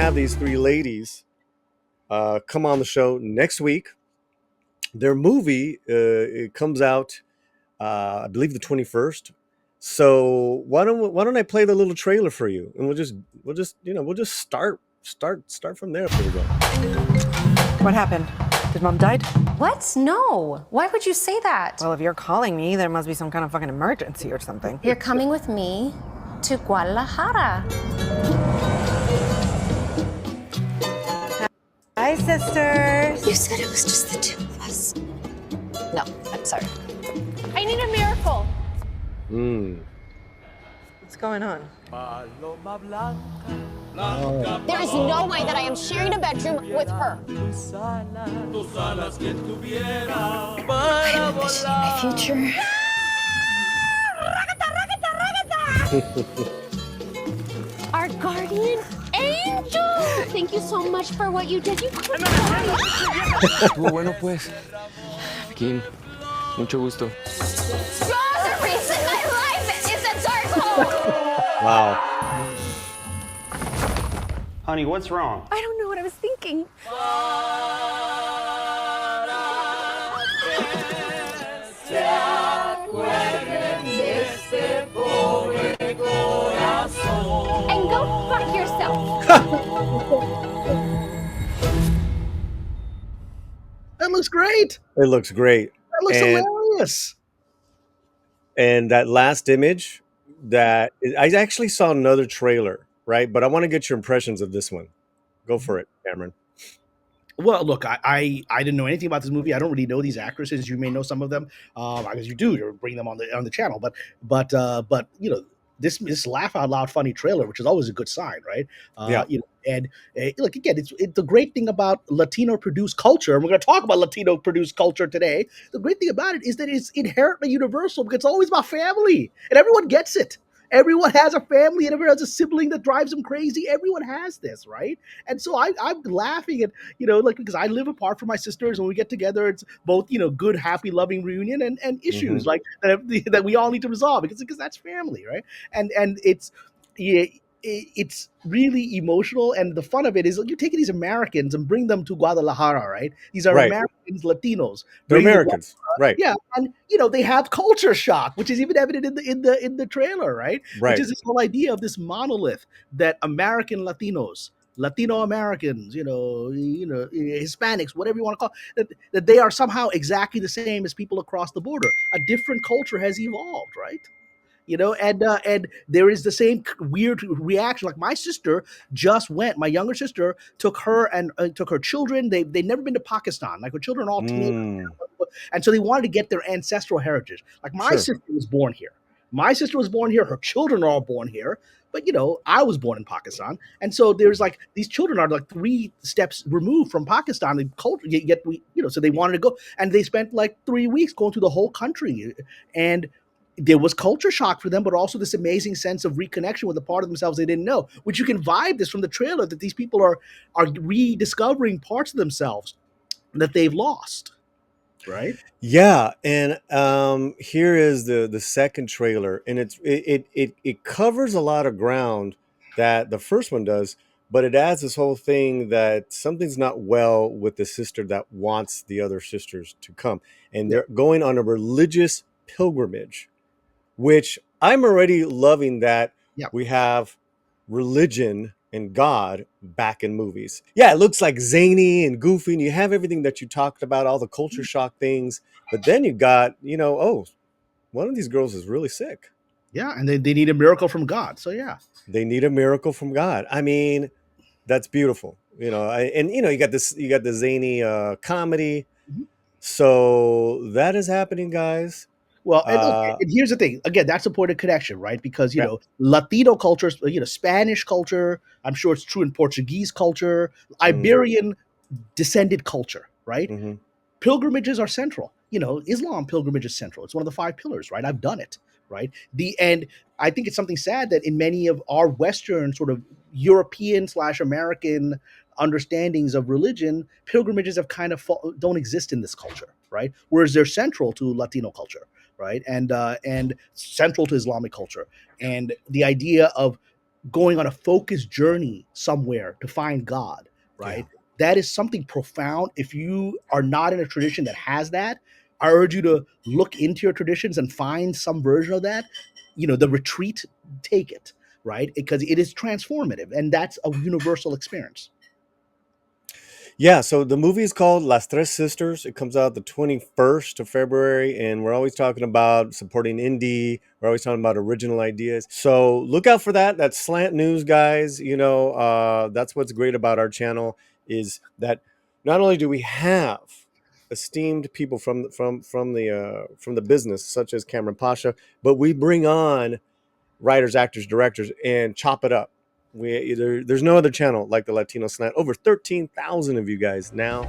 have these three ladies come on the show next week. Their movie it comes out, I believe, the 21st. So why don't I play the little trailer for you, and we'll just start from there. Here we go. What happened? Did Mom died? What? No. Why would you say that? Well, if you're calling me, there must be some kind of fucking emergency or something. You're coming with me to Guadalajara. Hi, sisters. You said it was just the two of us. No, I'm sorry. I need a miracle. What's going on? There is no way that I am sharing a bedroom with her. I'm envisioning my future. Our guardian angel. Thank you so much for what you did. You could Estuvo bueno, pues. Kim, mucho gusto. You're the reason my life is a dark hole. Wow. Honey, what's wrong? I don't know what I was thinking. And go fuck yourself. That looks great. It looks great. That looks hilarious. And that last image, I actually saw another trailer, right? But I want to get your impressions of this one. Go for it, Cameron. Well, look, I didn't know anything about this movie. I don't really know these actresses. You may know some of them, because you do. You bring them on the channel. But you know, this laugh out loud funny trailer, which is always a good sign, right? Yeah. You know, and look, again, it's the great thing about Latino produced culture, and we're going to talk about Latino produced culture today. The great thing about it is that it's inherently universal because it's always about family, and everyone gets it. Everyone has a family and everyone has a sibling that drives them crazy. Everyone has this, right? And so I'm laughing at, you know, like, because I live apart from my sisters and when we get together, it's both, you know, good, happy, loving reunion and issues like that we all need to resolve because that's family, right? And it's really emotional, and the fun of it is you're taking these Americans and bring them to Guadalajara, right? These are Right. Americans, Latinos. They're Bring them to Americans, right? yeah, and you know they have culture shock, which is even evident in the trailer, right? Right. Which is this whole idea of this monolith that American Latinos, Latino Americans, you know, Hispanics, whatever you want to call it, that they are somehow exactly the same as people across the border. A different culture has evolved, right? You know, and there is the same weird reaction. Like my sister just went. My younger sister took her and took her children. They'd never been to Pakistan. Like her children are all teenagers, and so they wanted to get their ancestral heritage. Like my sister was born here. My sister was born here. Her children are all born here. But you know, I was born in Pakistan, and so there's like these children are like 3 steps removed from Pakistan. The culture, yet so they wanted to go, and they spent like 3 weeks going through the whole country, and there was culture shock for them, but also this amazing sense of reconnection with a part of themselves they didn't know, which you can vibe this from the trailer that these people are rediscovering parts of themselves that they've lost. Right? Yeah, and here is the second trailer, and it covers a lot of ground that the first one does, but it adds this whole thing that something's not well with the sister that wants the other sisters to come, and they're going on a religious pilgrimage, which I'm already loving that we have religion and God back in movies. Yeah, it looks like zany and goofy, and you have everything that you talked about, all the culture shock things, but then you got, one of these girls is really sick. Yeah, and they need a miracle from God. So yeah. They need a miracle from God. I mean, that's beautiful. You got the zany comedy. So that is happening, guys. Well, and here's the thing. Again, that's a point of connection, right? Because, Latino culture, Spanish culture, I'm sure it's true in Portuguese culture, Iberian descended culture, right? Pilgrimages are central. Islam pilgrimage is central. It's one of the 5 pillars, right? I've done it, right? And I think it's something sad that in many of our Western sort of European/American understandings of religion, pilgrimages have kind of don't exist in this culture, right? Whereas they're central to Latino culture, right? And central to Islamic culture. And the idea of going on a focused journey somewhere to find God, Yeah. right? That is something profound. If you are not in a tradition that has that, I urge you to look into your traditions and find some version of that. You know, the retreat, take it, right? Because it is transformative, and that's a universal experience. Yeah, so the movie is called Las Tres Sisters. It comes out the 21st of February, and we're always talking about supporting indie. We're always talking about original ideas. So look out for that. That's Slant News, guys. You know, that's what's great about our channel is that not only do we have esteemed people from the business, such as Cameron Pasha, but we bring on writers, actors, directors, and chop it up. There's no other channel like the Latino Slant. Over 13,000 of you guys now